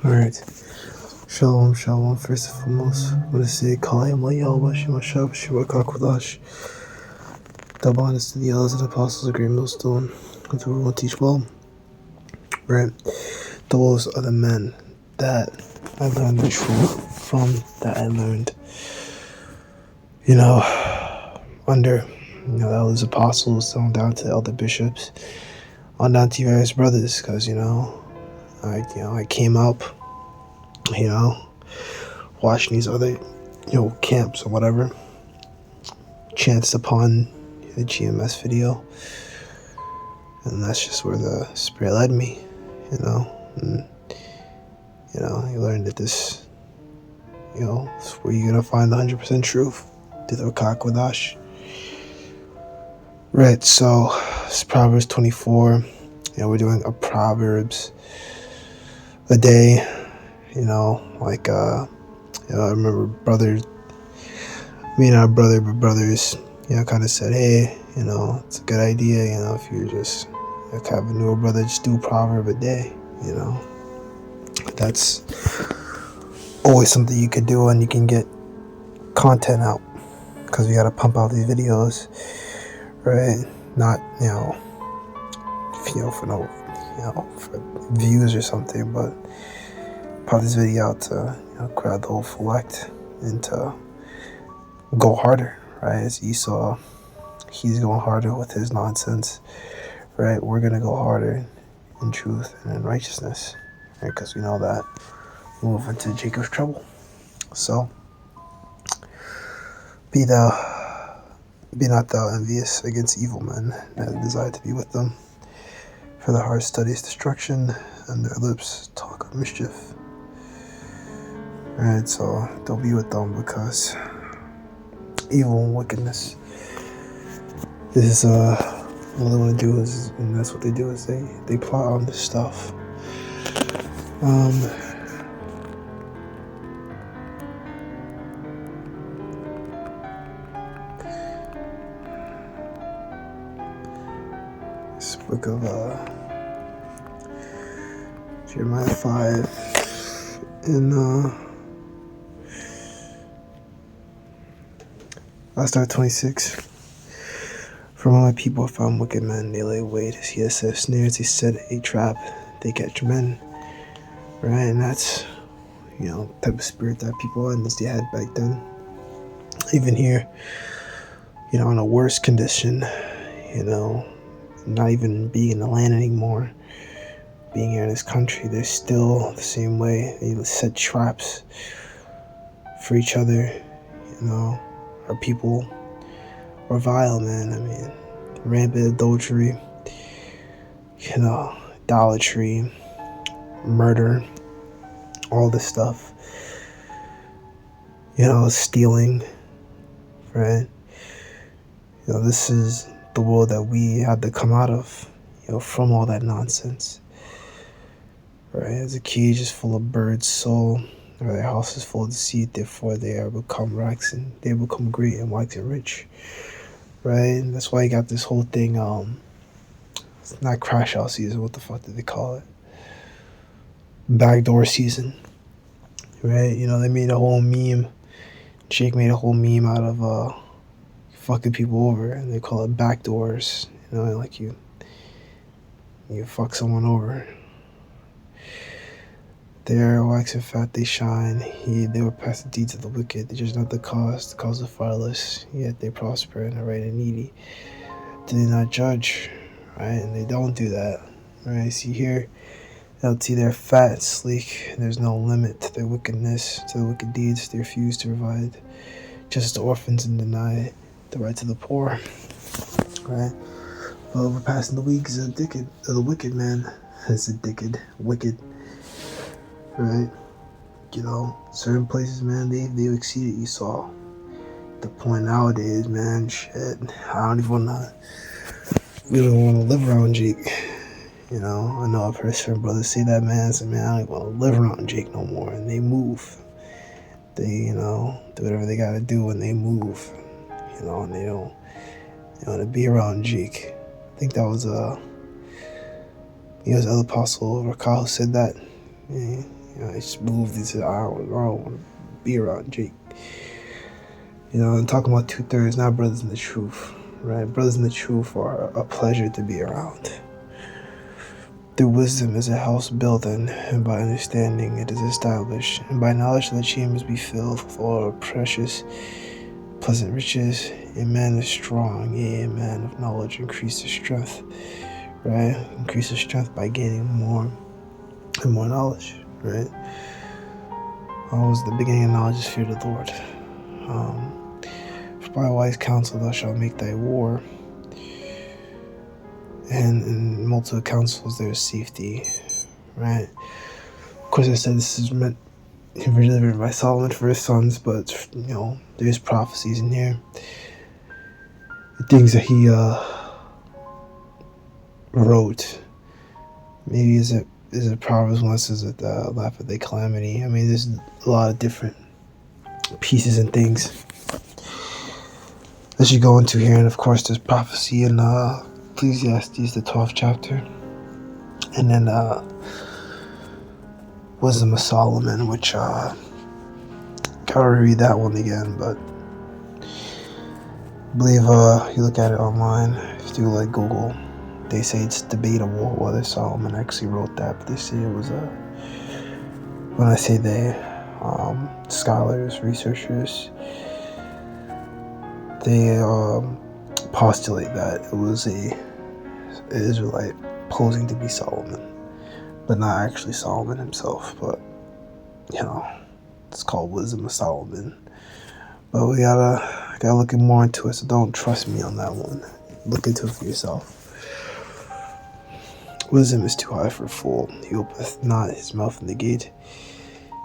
Alright. Shalom, shalom. First and foremost, I want to say, Kalayim Yahweh, Shema Shab, Shema Kakwadash. Double honest to the elders and apostles of Great Millstone, and to everyone teach well. Right? Those are the men that I learned the truth from, that I learned, under, the elders, apostles, on down to elder bishops, on down to various brothers, because, I came up, watching these other, camps or whatever, chanced upon the GMS video, and that's just where the Spirit led me, and, you learn that this, is where you're gonna find the 100% truth, through the Kakwadash. Right, so it's Proverbs 24, we're doing a Proverbs a day, I remember brothers, kind of said, hey, it's a good idea, if you just have a newer brother, just do a proverb a day, that's always something you could do, and you can get content out, because we got to pump out these videos, right? Not, for views or something, but pop this video out to, grab the whole select and to go harder, right? As Esau, he's going harder with his nonsense, right? We're going to go harder in truth and in righteousness, right? Because we know that we move into Jacob's trouble. So, be not thou envious against evil men, that desire to be with them. For their heart studies destruction, and their lips talk of mischief. Right, so don't be with them, because evil and wickedness is all they want to do is, and that's what they do, is they plot on this stuff. This book of Jeremiah 5, and I'll start 26. For among my people I found wicked men, they lay wait. He has set snares, he set a trap, they catch men. Right, and that's, type of spirit that people in this had back then. Even here, in a worse condition, not even being in the land anymore, being here in this country, they're still the same way. They set traps for each other, our people are vile, man. I mean, rampant adultery, idolatry, murder, all this stuff, stealing, right? This is the world that we had to come out of, from all that nonsense, right? As a cage is full of birds' soul, or their house is full of deceit, therefore they are become racks, and they become great and wax and rich, right? And that's why you got this whole thing, it's not crash out season, what the fuck did they call it? Backdoor season, right? They made a whole meme, Jake made a whole meme out of fucking people over, and they call it backdoors, like you fuck someone over. They are waxing fat, they shine. They were past the deeds of the wicked. They just not the cause the fatherless. Yet they prosper and are right and needy. Do they not judge? Right? And they don't do that. Right? See here, LT, they're fat and sleek. And there's no limit to their wickedness, to their wicked deeds. They refuse to provide justice to orphans and deny the right to the poor. Right? But overpassing the weak is the wicked man. Is wicked. Right? Certain places, man, they exceeded Esau. The point nowadays, man, shit, we don't want to live around Jake. I know I've heard certain brothers say that, man. So, man, I don't even want to live around Jake no more. And they move. They, do whatever they got to do, and they move. And they don't want to be around Jake. I think that was the other apostle Rakah who said that. I just moved into, I don't want to be around Jake. I'm talking about 2/3, not brothers in the truth, right? Brothers in the truth are a pleasure to be around. Through wisdom is a house built, and by understanding it is established, and by knowledge the chambers be filled with all precious, pleasant riches. A man is strong, yea, a man of knowledge increases strength, right? Increases strength by gaining more and more knowledge, right? Always the beginning of knowledge is fear of the Lord. For by wise counsel thou shalt make thy war, and in multiple counsels there is safety, right? Of course, I said this is meant to be delivered by Solomon for his sons, but there's prophecies in here, the things that he wrote. Maybe is it Proverbs 1 says that laugh at the calamity. I mean, there's a lot of different pieces and things that you go into here, and of course there's prophecy in Ecclesiastes, the 12th chapter, and then Wisdom of Solomon, which gotta read that one again, but I believe you look at it online, if you do like Google, they say it's debatable whether Solomon actually wrote that, but they say it was when I say they, scholars, researchers, they postulate that it was an Israelite posing to be Solomon, but not actually Solomon himself. But it's called Wisdom of Solomon. But we gotta look more into it. So don't trust me on that one. Look into it for yourself. Wisdom is too high for a fool. He openeth not his mouth in the gate.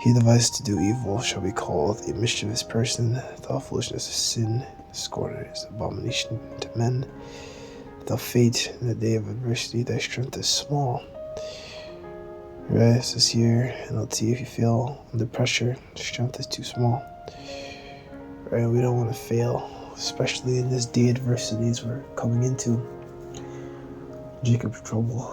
He devises to do evil shall be called a mischievous person. Thou foolishness is sin. Scorner is abomination to men. Thou fate in the day of adversity, thy strength is small. Right, it says here, NLT, if you fail under pressure, strength is too small. Right, we don't want to fail, especially in this day adversities we're coming into. Jacob's trouble,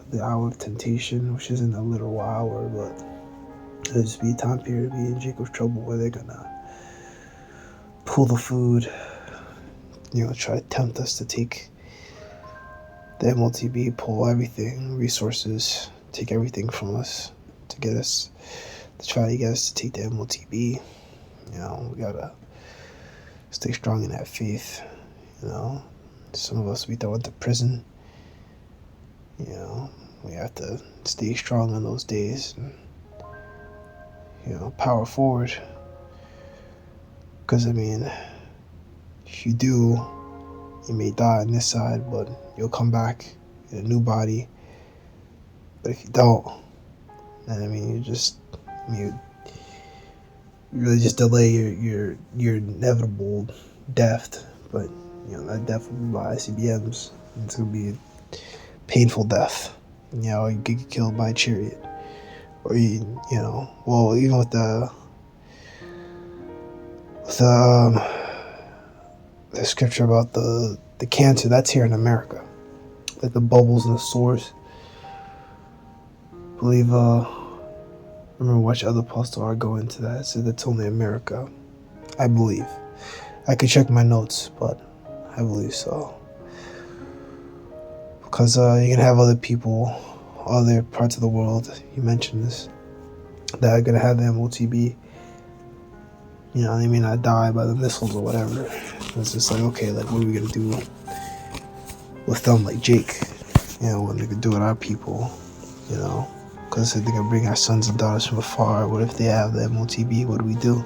the hour of temptation, which isn't a literal hour, but it'll just be a time period, be in Jacob's trouble, where they're gonna pull the food, try to tempt us to take the MLTB, pull everything, resources, take everything from us to try to get us to take the MLTB. We gotta stay strong in that faith. Some of us we throw into prison. We have to stay strong in those days and power forward. Because if you do, you may die on this side, but you'll come back in a new body. But if you don't, then you really just delay your inevitable death. But that death will be by ICBMs. It's gonna be a painful death. You get killed by a chariot, or even with the scripture about the cancer, that's here in America, like the bubbles and the sores. I believe remember which other apostle are going into that. It said that's only America, I believe. I could check my notes, but I believe so. Because you can have other people, other parts of the world, you mentioned this, that are going to have the MOTB. They may not die by the missiles or whatever. It's just like, okay, like, what are we going to do with them, like Jake? What they could do with our people, because they're going to bring our sons and daughters from afar. What if they have the MOTB? What do we do?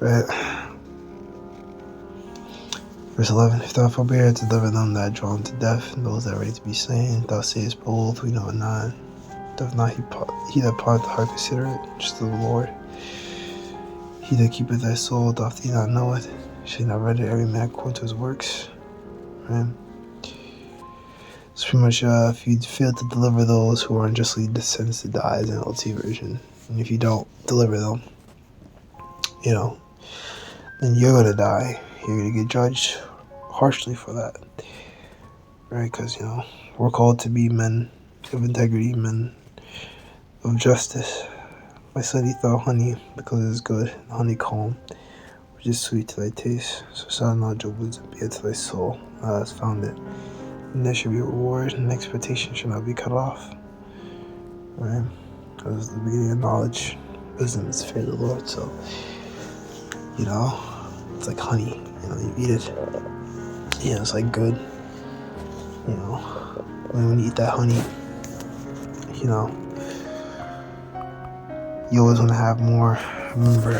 Right? Verse 11, if thou forbear to deliver them that are drawn to death, and those that are ready to be slain, thou sayest bold, we know it not. Doth not he that part the heart consider it, just the Lord? He that keepeth thy soul, doth he not know it? Shall he not render every man according to his works? Right? It's pretty much, if you fail to deliver those who are unjustly sentenced to die, as an LT version, and if you don't deliver them, then you're going to die. You're going to get judged harshly for that. Right? Because, we're called to be men of integrity, men of justice. My son eat thou honey, because it is good, and honeycomb, which is sweet to thy taste. So shall not your wisdom be unto thy soul, thou hast found it. And there shall be a reward, and expectation shall not be cut off. Right? Because the beginning of knowledge, wisdom is the fear of the Lord. So, it's like honey. You eat it. It's like good. When you eat that honey, you always want to have more. I remember,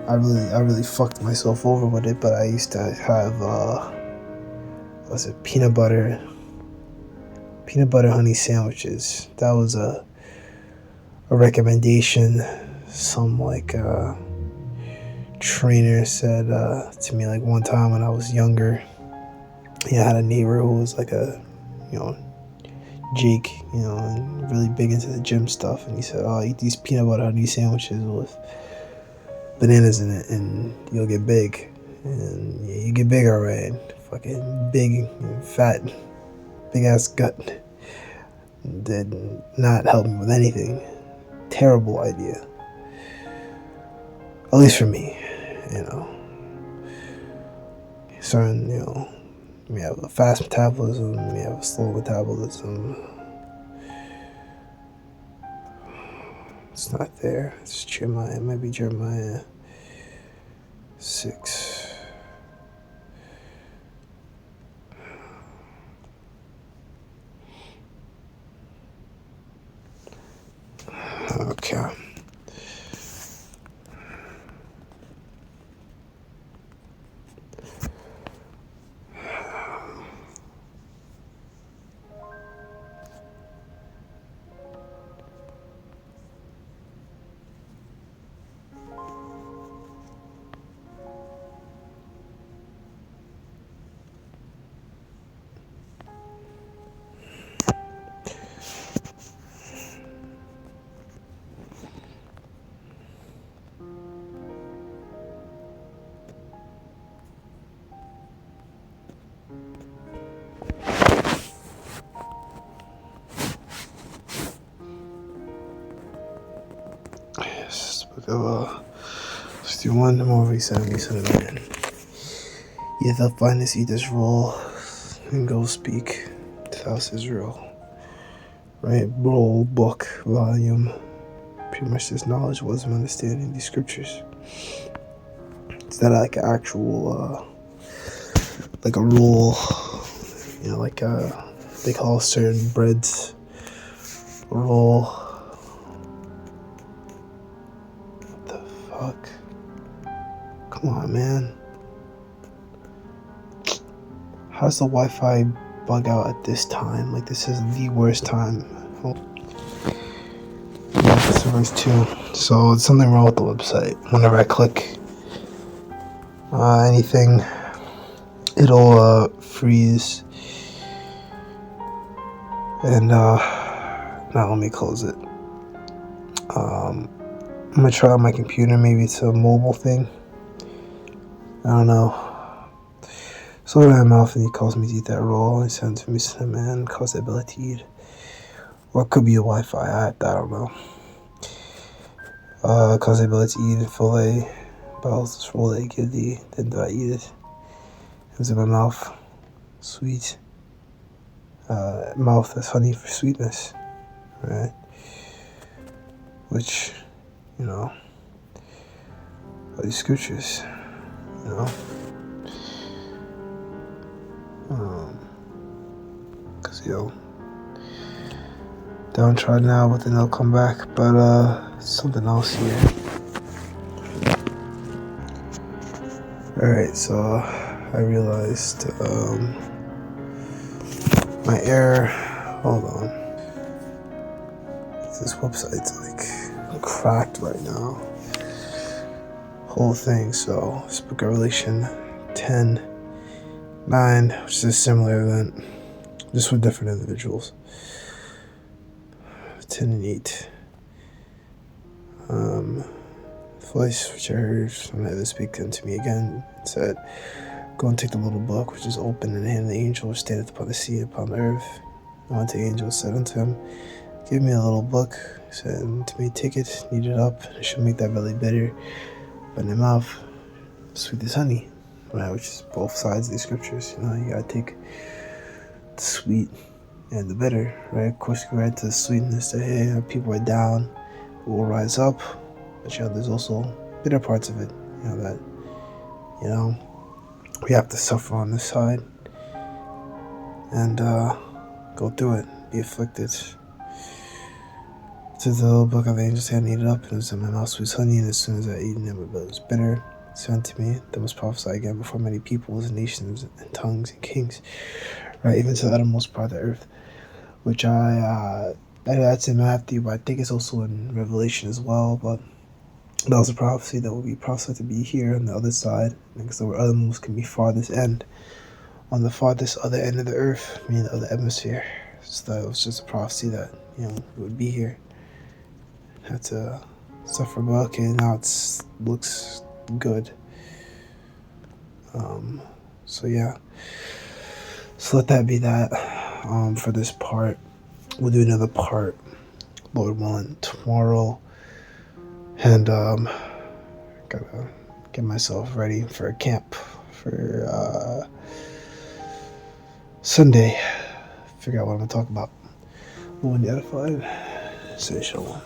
I really fucked myself over with it, but I used to have, peanut butter honey sandwiches. That was a recommendation. Some trainer said to me one time when I was younger. I had a neighbor who was like a, Jake, and really big into the gym stuff, and he said, "Oh, eat these peanut butter honey sandwiches with bananas in it, and you'll get big." And you get big, alright. Fucking big and fat, big ass gut. Did not help me with anything. Terrible idea. At least for me, Certain, we have a fast metabolism, we have a slow metabolism. It's not there. It's Jeremiah. It might be Jeremiah 6. Okay. Yes, book of 61, I'm already 77 man. Yet thou findest eat this roll, and go speak to the house of Israel. Right? Roll, book, volume. Pretty much this knowledge, wisdom, understanding these scriptures. It's not like an actual, like a roll, they call certain breads a roll. What the fuck? Come on, man. How's the Wi-Fi bug out at this time? This is the worst time. Yeah, it's verse 2. So it's something wrong with the website. Whenever I click anything, it'll freeze. And now let me close it. I'm gonna try on my computer. Maybe it's a mobile thing. I don't know. So I my mouth and he calls me to eat that roll. He sends me to man, cause the ability to eat. Or it could be a Wi-Fi. I don't know. Cause the ability to eat and fillet. Bowels this roll that I give thee. Then do I eat it? It was in my mouth. Sweet. Mouth as honey for sweetness. Right? Which, are these scriptures. Cause downtrodden now, but then they'll come back. But something else here. Alright, so I realized my error. Hold on. This website's cracked right now. Whole thing. So this book of Revelation 10:9, which is a similar event, just with different individuals. 10 and 8. The voice which I heard from heaven speak unto me again said, "Go and take the little book which is open in the hand of the angel which standeth upon the sea and upon the earth." And one of the angels said unto him, Give me a little book. He said unto me, Take it, knead it up, and it shall make thy belly bitter, but in the mouth sweet as honey. Right, which is both sides of the scriptures. You gotta take the sweet and the bitter, right? Of course, you go right to the sweetness that, hey, people are down, will rise up, but there's also bitter parts of it, that, we have to suffer on this side and go through it, be afflicted. To the little book of the angels, I knead it up, and it was in my mouth sweet as honey, and as soon as I ate it, my belly was bitter. Said unto me, Thou must prophesy again before many peoples, and nations, and tongues, and kings, right, even to the uttermost part of the earth. Which that's in Matthew, but I think it's also in Revelation as well. But that was a prophecy that will be prophesied to be here on the other side, because the othermost can be farthest end, on the farthest other end of the earth, meaning the other hemisphere. So that was just a prophecy that would be here. Had to suffer, but okay, now it looks good. So yeah. So let that be that for this part. We'll do another part, Lord willing, tomorrow. And gotta get myself ready for a camp for Sunday. Figure out what I'm gonna talk about. We'll be edified. Say shalom.